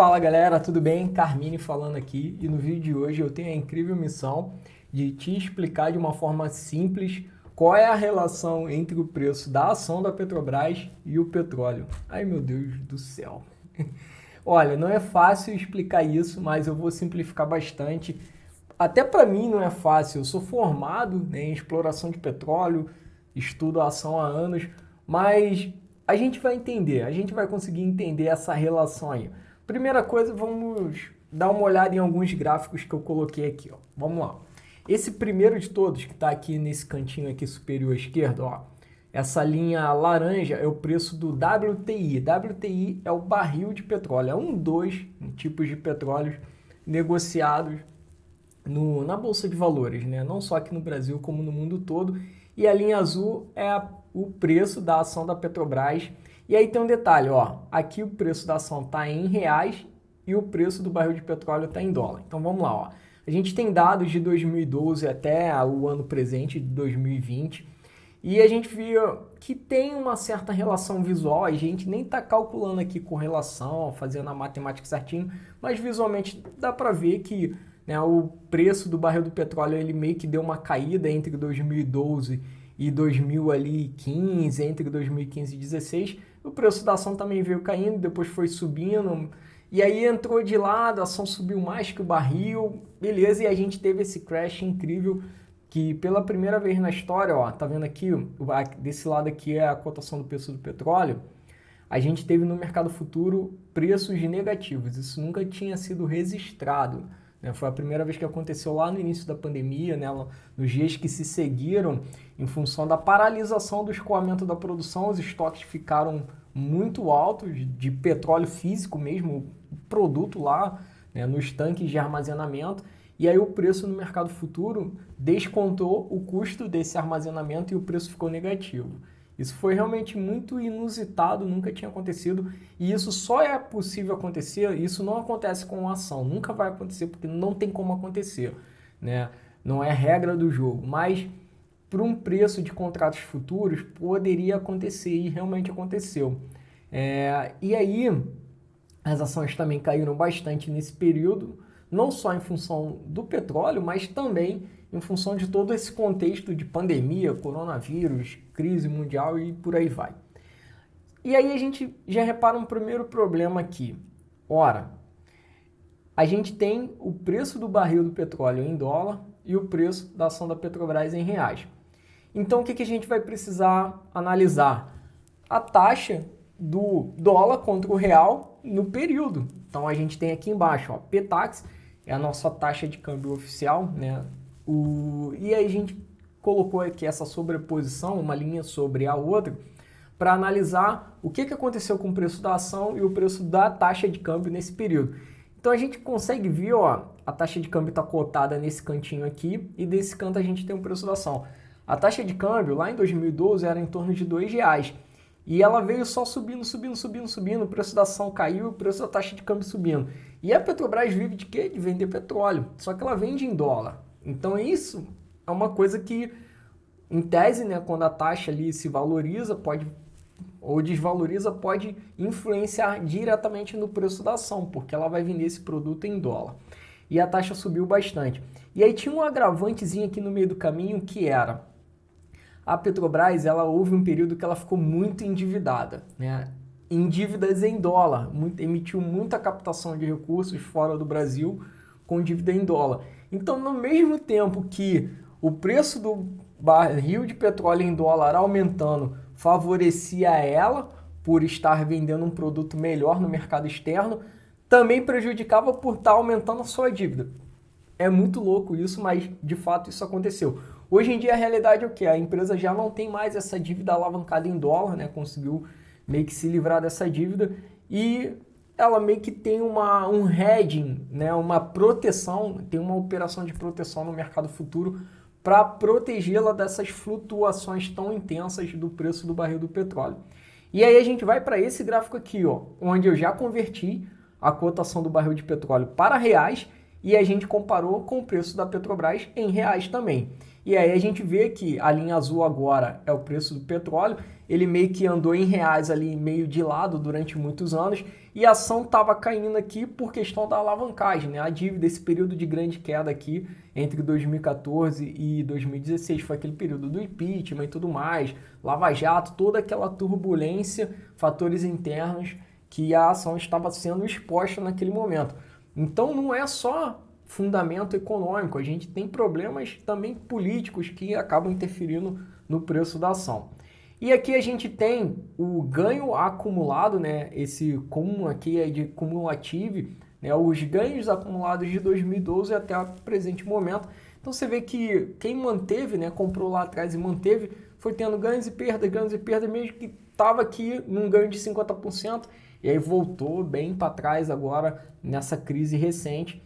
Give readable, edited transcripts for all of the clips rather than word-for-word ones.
Fala galera, tudo bem? Carmine falando aqui e no vídeo de hoje eu tenho a incrível missão de te explicar de uma forma simples qual é a relação entre o preço da ação da Petrobras e o petróleo. Ai meu Deus do céu! Olha, não é fácil explicar isso, mas eu vou simplificar bastante. Até para mim não é fácil, eu sou formado, né, em exploração de petróleo, estudo a ação há anos, mas a gente vai entender, a gente vai conseguir entender essa relação aí. Primeira coisa, vamos dar uma olhada em alguns gráficos que eu coloquei aqui, ó. Vamos lá. Esse primeiro de todos, que está aqui nesse cantinho aqui superior à esquerda, ó, essa linha laranja é o preço do WTI. WTI é o barril de petróleo, é dos tipos de petróleo negociados na Bolsa de Valores, né? Não só aqui no Brasil, como no mundo todo. E a linha azul é o preço da ação da Petrobras. E aí tem um detalhe, ó, aqui o preço da ação está em reais e o preço do barril de petróleo está em dólar. Então vamos lá, ó. A gente tem dados de 2012 até o ano presente, de 2020, e a gente viu que tem uma certa relação visual. A gente nem está calculando aqui com relação, fazendo a matemática certinho, mas visualmente dá para ver que, né, o preço do barril do petróleo ele meio que deu uma caída entre 2012 e 2015, entre 2015 e 2016. O preço da ação também veio caindo, depois foi subindo, e aí entrou de lado, a ação subiu mais que o barril, beleza, e a gente teve esse crash incrível, que pela primeira vez na história, ó, tá vendo aqui, desse lado aqui é a cotação do preço do petróleo, a gente teve no mercado futuro preços negativos, isso nunca tinha sido registrado, né? Foi a primeira vez que aconteceu lá no início da pandemia, né? Nos dias que se seguiram, em função da paralisação do escoamento da produção, os estoques ficaram muito altos de petróleo físico mesmo, o produto lá, né, nos tanques de armazenamento, e aí o preço no mercado futuro descontou o custo desse armazenamento e o preço ficou negativo. Isso foi realmente muito inusitado, nunca tinha acontecido, e isso só é possível acontecer, isso não acontece com a ação, nunca vai acontecer porque não tem como acontecer, né? Não é regra do jogo, mas para um preço de contratos futuros poderia acontecer e realmente aconteceu. E aí as ações também caíram bastante nesse período, não só em função do petróleo, mas também em função de todo esse contexto de pandemia, coronavírus, crise mundial e por aí vai. E aí a gente já repara um primeiro problema aqui. Ora, a gente tem o preço do barril do petróleo em dólar e o preço da ação da Petrobras em reais. Então o que a gente vai precisar analisar? A taxa do dólar contra o real no período. Então a gente tem aqui embaixo, ó, PTAX é a nossa taxa de câmbio oficial, né? E aí a gente colocou aqui essa sobreposição, uma linha sobre a outra, para analisar o que aconteceu com o preço da ação e o preço da taxa de câmbio nesse período. Então a gente consegue ver, ó, a taxa de câmbio está cotada nesse cantinho aqui e desse canto a gente tem o preço da ação. A taxa de câmbio lá em 2012 era em torno de R$2 e ela veio só subindo, o preço da ação caiu, o preço da taxa de câmbio subindo. E a Petrobras vive de quê? De vender petróleo, só que ela vende em dólar. Então isso é uma coisa que, em tese, né, quando a taxa ali se valoriza, ou desvaloriza, pode influenciar diretamente no preço da ação, porque ela vai vender esse produto em dólar. E a taxa subiu bastante. E aí tinha um agravantezinho aqui no meio do caminho, que era a Petrobras, houve um período que ela ficou muito endividada, né? Em dívidas em dólar, emitiu muita captação de recursos fora do Brasil com dívida em dólar. Então, no mesmo tempo que o preço do barril de petróleo em dólar aumentando favorecia ela por estar vendendo um produto melhor no mercado externo, também prejudicava por estar aumentando a sua dívida. É muito louco isso, mas de fato isso aconteceu. Hoje em dia a realidade é o que? A empresa já não tem mais essa dívida alavancada em dólar, né? Conseguiu meio que se livrar dessa dívida e ela meio que tem um hedging, né? Uma proteção, tem uma operação de proteção no mercado futuro para protegê-la dessas flutuações tão intensas do preço do barril do petróleo. E aí a gente vai para esse gráfico aqui, ó, onde eu já converti a cotação do barril de petróleo para reais e a gente comparou com o preço da Petrobras em reais também. E aí a gente vê que a linha azul agora é o preço do petróleo ele meio que andou em reais ali, meio de lado durante muitos anos, e a ação estava caindo aqui por questão da alavancagem, né? A dívida, esse período de grande queda aqui entre 2014 e 2016 foi aquele período do impeachment e tudo mais, Lava Jato, toda aquela turbulência, fatores internos que a ação estava sendo exposta naquele momento. Então não é só fundamento econômico, a gente tem problemas também políticos que acabam interferindo no preço da ação. E aqui a gente tem o ganho acumulado, né? Esse comum aqui é de cumulativo, né? Os ganhos acumulados de 2012 até o presente momento. Então você vê que quem manteve, né? Comprou lá atrás e manteve, foi tendo ganhos e perdas, mesmo que estava aqui num ganho de 50%, e aí voltou bem para trás agora nessa crise recente.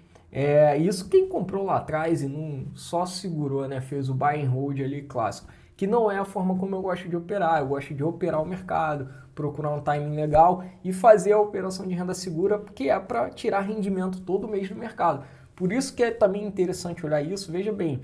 Isso quem comprou lá atrás e não só segurou, né? Fez o buy and hold ali clássico, que não é a forma como eu gosto de operar. Eu gosto de operar o mercado, procurar um timing legal e fazer a operação de renda segura, porque é para tirar rendimento todo mês no mercado. Por isso que é também interessante olhar isso. Veja bem,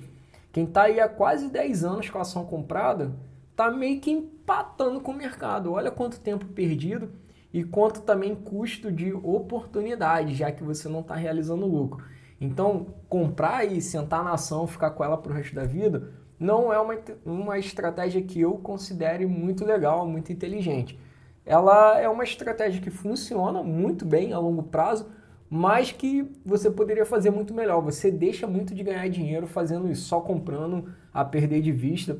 quem está aí há quase 10 anos com a ação comprada, está meio que empatando com o mercado. Olha quanto tempo perdido e quanto também custo de oportunidade, já que você não está realizando lucro. Então, comprar e sentar na ação, ficar com ela para o resto da vida, não é uma estratégia que eu considere muito legal, muito inteligente. Ela é uma estratégia que funciona muito bem a longo prazo, mas que você poderia fazer muito melhor. Você deixa muito de ganhar dinheiro fazendo isso, só comprando a perder de vista,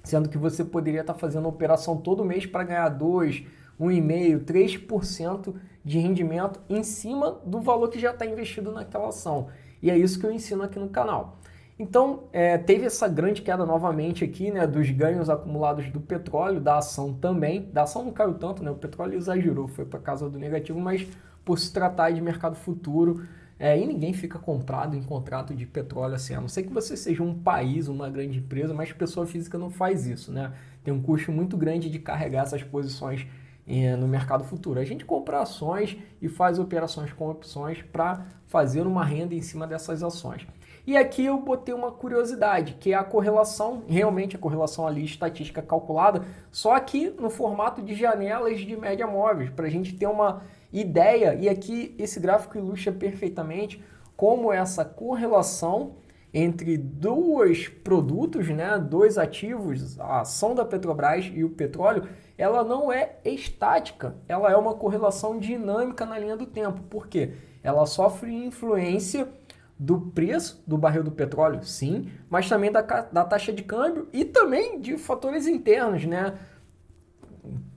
sendo que você poderia estar fazendo operação todo mês para ganhar 2, 1,5%, 3% de rendimento em cima do valor que já está investido naquela ação. E é isso que eu ensino aqui no canal. Então, teve essa grande queda novamente aqui, né, dos ganhos acumulados do petróleo, da ação também. Da ação não caiu tanto, né, o petróleo exagerou, foi para casa do negativo, mas por se tratar de mercado futuro, e ninguém fica comprado em contrato de petróleo assim, a não ser que você seja um país, uma grande empresa, mas pessoa física não faz isso, né? Tem um custo muito grande de carregar essas posições no mercado futuro. A gente compra ações e faz operações com opções para fazer uma renda em cima dessas ações. E aqui eu botei uma curiosidade, que é a correlação, realmente a correlação ali estatística calculada, só aqui no formato de janelas de média móveis, para a gente ter uma ideia, e aqui esse gráfico ilustra perfeitamente como essa correlação entre dois produtos, né, dois ativos, a ação da Petrobras e o petróleo, ela não é estática, ela é uma correlação dinâmica na linha do tempo. Por quê? Ela sofre influência do preço do barril do petróleo, sim, mas também da taxa de câmbio e também de fatores internos, né?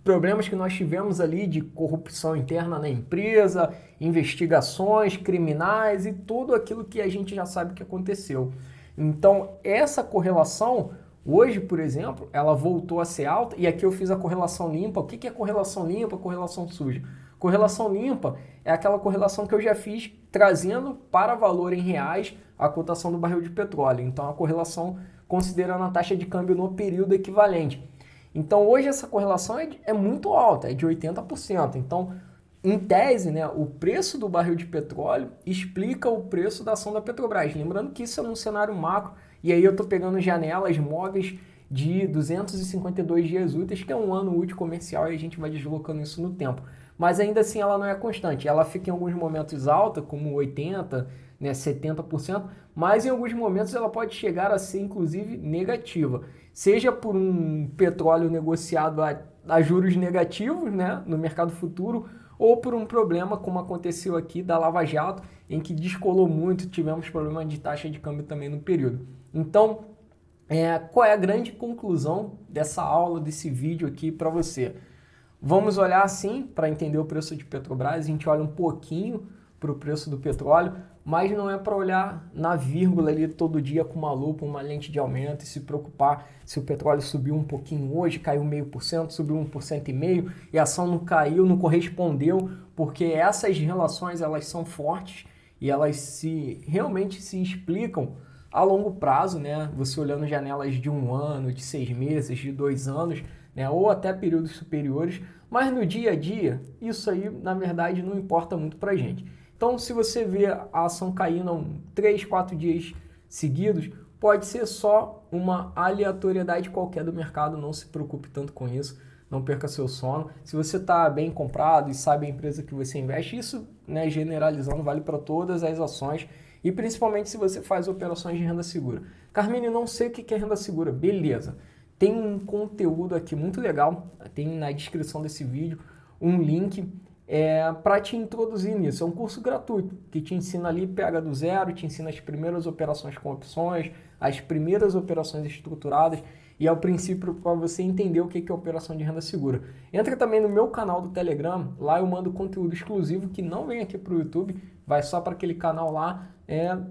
Problemas que nós tivemos ali de corrupção interna na empresa, investigações criminais e tudo aquilo que a gente já sabe que aconteceu. Então, essa correlação, hoje, por exemplo, ela voltou a ser alta, e aqui eu fiz a correlação limpa. O que é correlação limpa, correlação suja? Correlação limpa é aquela correlação que eu já fiz trazendo para valor em reais a cotação do barril de petróleo. Então, a correlação considerando a taxa de câmbio no período equivalente. Então, hoje essa correlação é muito alta, é de 80%. Então, em tese, né, o preço do barril de petróleo explica o preço da ação da Petrobras. Lembrando que isso é num cenário macro, e aí eu estou pegando janelas móveis de 252 dias úteis, que é um ano útil comercial, e a gente vai deslocando isso no tempo. Mas ainda assim ela não é constante. Ela fica em alguns momentos alta, como 80%, né, 70%, mas em alguns momentos ela pode chegar a ser, inclusive, negativa. Seja por um petróleo negociado a juros negativos, né, no mercado futuro, ou por um problema, como aconteceu aqui, da Lava Jato, em que descolou muito, tivemos problema de taxa de câmbio também no período. Então, qual é a grande conclusão dessa aula, desse vídeo aqui para você? Vamos olhar sim para entender o preço de Petrobras, a gente olha um pouquinho para o preço do petróleo, mas não é para olhar na vírgula ali todo dia com uma lupa, uma lente de aumento e se preocupar se o petróleo subiu um pouquinho hoje, caiu 0,5%, subiu 1,5% e a ação não caiu, não correspondeu, porque essas relações elas são fortes e elas realmente se explicam a longo prazo, né? Você olhando janelas de 1 ano, de 6 meses, de 2 anos, né? Ou até períodos superiores, mas no dia a dia, isso aí, na verdade, não importa muito para a gente. Então, se você vê a ação caindo 3, 4 dias seguidos, pode ser só uma aleatoriedade qualquer do mercado, não se preocupe tanto com isso, não perca seu sono. Se você está bem comprado e sabe a empresa que você investe, isso, né, generalizando, vale para todas as ações e principalmente se você faz operações de renda segura. Carmine, não sei o que é renda segura. Beleza. Tem um conteúdo aqui muito legal, tem na descrição desse vídeo um link para te introduzir nisso. É um curso gratuito que te ensina ali, pega do zero, te ensina as primeiras operações com opções, as primeiras operações estruturadas e é o princípio para você entender o que é operação de renda segura. Entra também no meu canal do Telegram, lá eu mando conteúdo exclusivo que não vem aqui para o YouTube, vai só para aquele canal lá,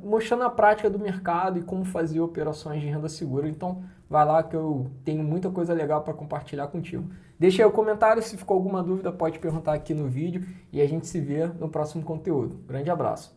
mostrando a prática do mercado e como fazer operações de renda segura. Então vai lá que eu tenho muita coisa legal para compartilhar contigo. Deixa aí o comentário, se ficou alguma dúvida pode perguntar aqui no vídeo e a gente se vê no próximo conteúdo. Grande abraço!